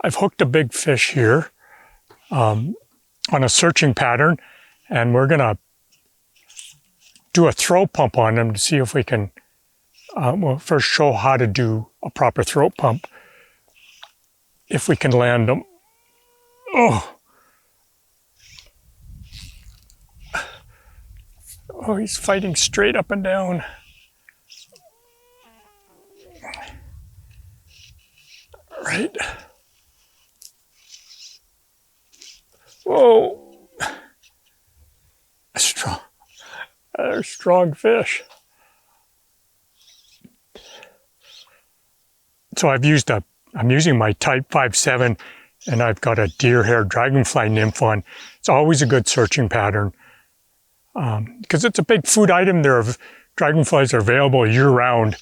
I've hooked a big fish here on a searching pattern, and we're gonna do a throat pump on him to see if we can, well, first show how to do a proper throat pump, if we can land him. Oh, oh, he's fighting straight up and down. All right. Whoa, a strong fish. So I'm using my type 5.7, and I've got a deer hair dragonfly nymph on. It's always a good searching pattern because it's a big food item. Dragonflies are available year-round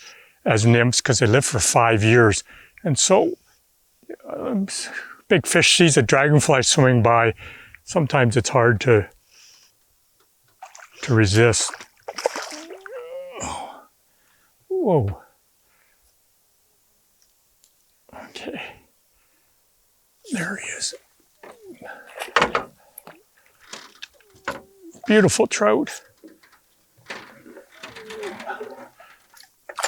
as nymphs because they live for 5 years. And so big fish sees a dragonfly swimming by, sometimes it's hard to resist. Oh. Whoa. Okay. There he is. Beautiful trout.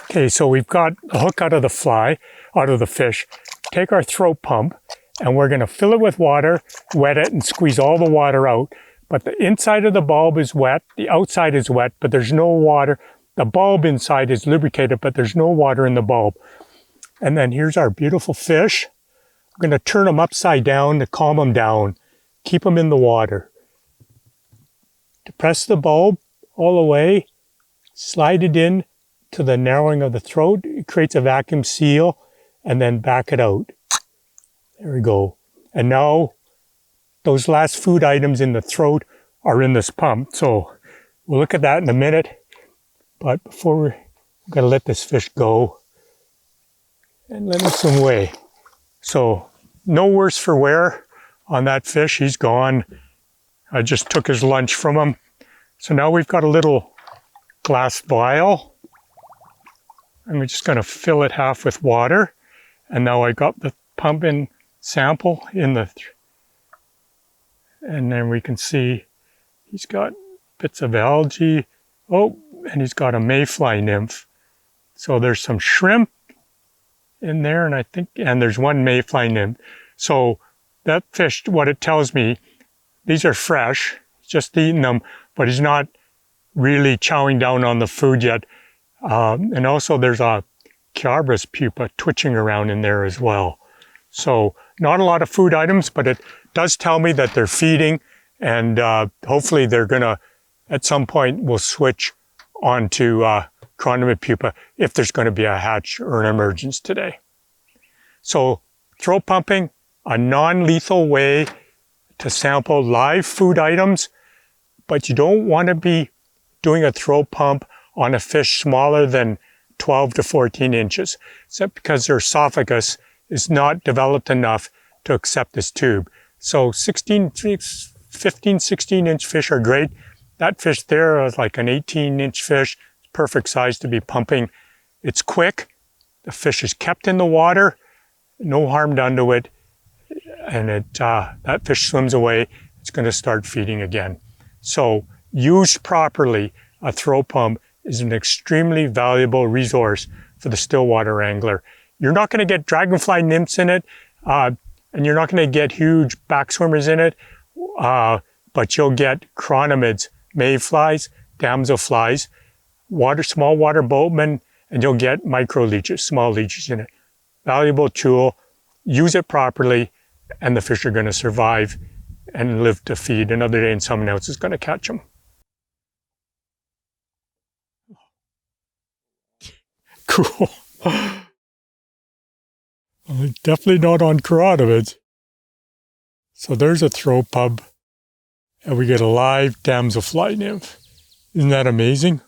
Okay, so we've got a hook out of the fish. Take our throat pump, and we're gonna fill it with water, wet it, and squeeze all the water out. But the inside of the bulb is wet, the outside is wet, but there's no water. The bulb inside is lubricated, but there's no water in the bulb. And then here's our beautiful fish. I'm gonna turn him upside down to calm him down, keep him in the water. Depress the bulb all the way, slide it in to the narrowing of the throat. It creates a vacuum seal, and then back it out. There we go. And now those last food items in the throat are in this pump. So we'll look at that in a minute. But before we've got to let this fish go and let him swim away. So no worse for wear on that fish. He's gone. I just took his lunch from him. So now we've got a little glass vial, and we're just going to fill it half with water. And now I got the pump in sample in and then we can see he's got bits of algae. Oh, and he's got a mayfly nymph. So there's some shrimp in there, and there's one mayfly nymph. So that fish, what it tells me, these are fresh, just eating them, but he's not really chowing down on the food yet. And also there's a Chironomids pupa twitching around in there as well. So not a lot of food items, but it does tell me that they're feeding, and hopefully they're gonna, at some point, will switch onto chironomid pupa if there's gonna be a hatch or an emergence today. So throat pumping, a non-lethal way to sample live food items, but you don't wanna be doing a throat pump on a fish smaller than 12 to 14 inches, except because their esophagus is not developed enough to accept this tube. So 15, 16 inch fish are great. That fish there is like an 18-inch fish, perfect size to be pumping. It's quick, the fish is kept in the water, no harm done to it, and that fish swims away, it's gonna start feeding again. So used properly, a throat pump is an extremely valuable resource for the Stillwater angler. You're not gonna get dragonfly nymphs in it, and you're not gonna get huge backswimmers in it, but you'll get chironomids, mayflies, damselflies, small water boatmen, and you'll get micro leeches, small leeches in it. Valuable tool, use it properly, and the fish are gonna survive and live to feed another day, and someone else is gonna catch them. Cool. Definitely not on chironomids. So there's a throat pump, and we get a live damselfly nymph. Isn't that amazing?